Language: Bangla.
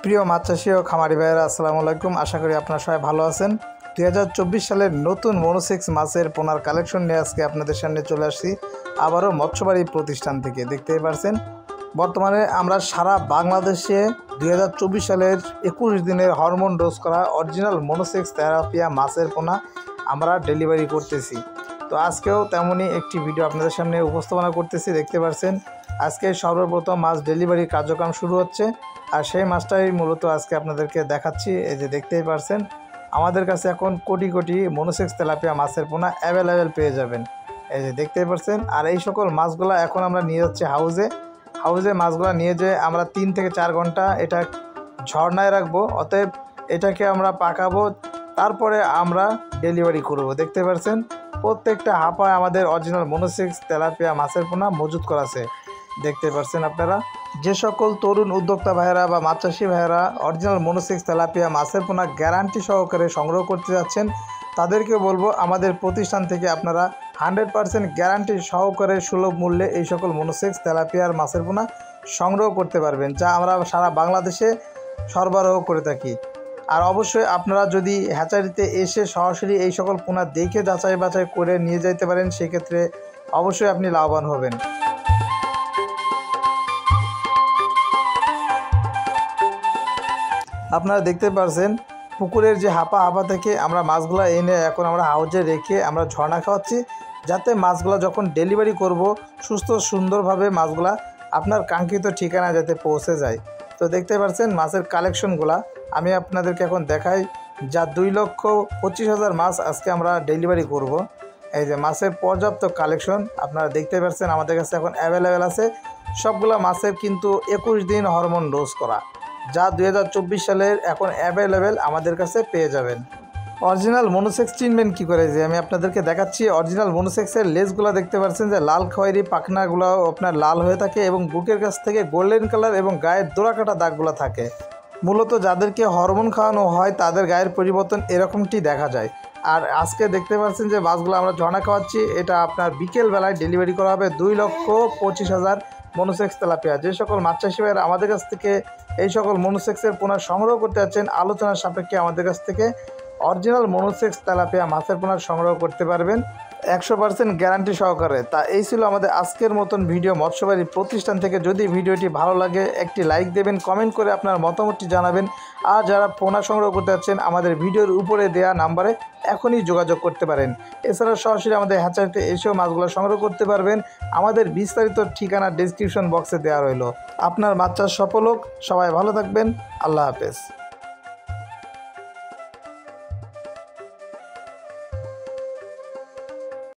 প্রিয় মাছ চাষী ও খামারি ভাইয়েরা আসসালামু আলাইকুম। আশা করি আপনারা সবাই ভালো আছেন। 2024 সালের নতুন মনোসেক্স মাছের পোনার কালেকশন নিয়ে আজকে আপনাদের সামনে চলে আসছি আবারও মৎস্যবাড়ি প্রতিষ্ঠান থেকে। দেখতেই পারছেন বর্তমানে আমরা সারা বাংলাদেশে 2024 সালের 21 দিনের হরমোন ডোজ করা অরিজিনাল মনোসেক্স তেলাপিয়া মাছের পোনা আমরা ডেলিভারি করতেছি। তো আজকেও তেমনই একটি ভিডিও আপনাদের সামনে উপস্থাপনা করতেছি। দেখতে পাচ্ছেন আজকে সর্বপ্রথম মাছ ডেলিভারি কার্যক্রম শুরু হচ্ছে, আর সেই মাছটাই মূলত আজকে আপনাদেরকে দেখাচ্ছি। এই যে দেখতেই পারছেন আমাদের কাছে এখন কোটি কোটি মনোসেক্স তেলাপিয়া মাছের পোনা অ্যাভেলেবেল পেয়ে যাবেন। এই যে দেখতেই পারছেন। আর এই সকল মাছগুলো এখন আমরা নিয়ে যাচ্ছি হাউজে মাছগুলো নিয়ে যেয়ে আমরা 3 থেকে 4 ঘন্টা এটা ঝর্ণায় রাখবো। অতএব এটাকে আমরা পাকাবো, তারপরে আমরা ডেলিভারি করব। দেখতে পাচ্ছেন প্রত্যেকটা হাঁপায় আমাদের অরিজিনাল মনোসেক্স তেলাপিয়া মাছের পোনা মজুত করা আছে। দেখতে পাচ্ছেন আপনারা যে সকল তরুণ উদ্যোক্তা ভাইয়েরা বা মাছ চাষি ভাইয়েরা অরিজিনাল মনোসেক্স তেলাপিয়া মাছের পোনা গ্যারান্টি সহকারে সংগ্রহ করতে যাচ্ছেন, তাদেরকে বলবো আমাদের প্রতিষ্ঠান থেকে আপনারা 100% গ্যারান্টি সহকারে সুলভ মূল্যে এই সকল মনোসেক্স তেলাপিয়ার মাছের পোনা সংগ্রহ করতে পারবেন, যা আমরা সারা বাংলাদেশে সরবরাহ করে থাকি। আর অবশ্যই আপনারা যদি হ্যাচারিতে এসে সরাসরি এই সকল পোনা দেখে যাচাই বাছাই করে নিয়ে যাইতে পারেন, সেক্ষেত্রে অবশ্যই আপনি লাভবান হবেন। আপনারা দেখতে পাচ্ছেন পুকুরের যে হাঁপা থেকে আমরা মাছগুলো এনে এখন আমরা হাউজে রেখে আমরা ঝর্ণা খাওয়াচ্ছি, যাতে মাছগুলো যখন ডেলিভারি করব সুস্থ সুন্দরভাবে মাছগুলা আপনার কাঙ্ক্ষিত ঠিকানা যাতে পৌঁছে যায়। তো দেখতে পাচ্ছেন মাছের কালেকশনগুলা আমি আপনাদেরকে এখন দেখাই, যা 2,25,000 মাছ আজকে আমরা ডেলিভারি করব। এই যে মাছের পর্যাপ্ত কালেকশন আপনারা দেখতে পাচ্ছেন আমাদের কাছে এখন অ্যাভেলেবেল আছে। সবগুলা মাছের কিন্তু 21 দিন হরমোন ডোজ করা, যা 2024 সালের এখন অ্যাভেলেবেল আমাদের কাছে পেয়ে যাবেন। অরিজিনাল মনোসেক্স চিনবেন কী করে, যে আমি আপনাদেরকে দেখাচ্ছি। অরিজিনাল মনোসেক্সের লেজগুলো দেখতে পাচ্ছেন যে লাল খয়েরি, পাখনাগুলো আপনার লাল হয়ে থাকে এবং বুকের কাছ থেকে গোল্ডেন কালার এবং গায়ের দোড়াকাটা দাগগুলো থাকে। মূলত যাদেরকে হরমোন খাওয়ানো হয় তাদের গায়ের পরিবর্তন এরকমটি দেখা যায়। আর আজকে দেখতে পাচ্ছেন যে মাছগুলো আমরা ঝর্ণা খাওয়াচ্ছি, এটা আপনার বিকেল বেলায় ডেলিভারি করা হবে 2,25,000 মনোসেক্স তেলাপিয়া। যে সকল মাছ চাষি ভাইয়েরা আমাদের কাছ থেকে এই সকল মনোসেক্সের পোনা সংগ্রহ করতে যাচ্ছেন, আলোচনার সাপেক্ষে আমাদের কাছ থেকে অরিজিনাল মনোসেক্স তেলাপিয়া মাছের পোনা সংগ্রহ করতে পারবেন 100% গ্যারান্টি সহকারে। তা এই ছিল আমাদের আজকের মতন ভিডিও মৎস্যবাড়ি প্রতিষ্ঠান থেকে। যদি ভিডিওটি ভালো লাগে একটি লাইক দেবেন, কমেন্ট করে আপনার মতামতটি জানাবেন। আর যারা পোনা সংগ্রহ করতে যাচ্ছেন আমাদের ভিডিওর উপরে দেওয়া নাম্বারে এখনই যোগাযোগ করতে পারেন। এছাড়া সরাসরি আমাদের হ্যাচারিতে এসেও মাছগুলো সংগ্রহ করতে পারবেন। আমাদের বিস্তারিত ঠিকানা ডেসক্রিপশন বক্সে দেওয়া রইল। আপনার মাছ চাষ সফল হোক, সবাই ভালো থাকবেন। আল্লাহ হাফেজ।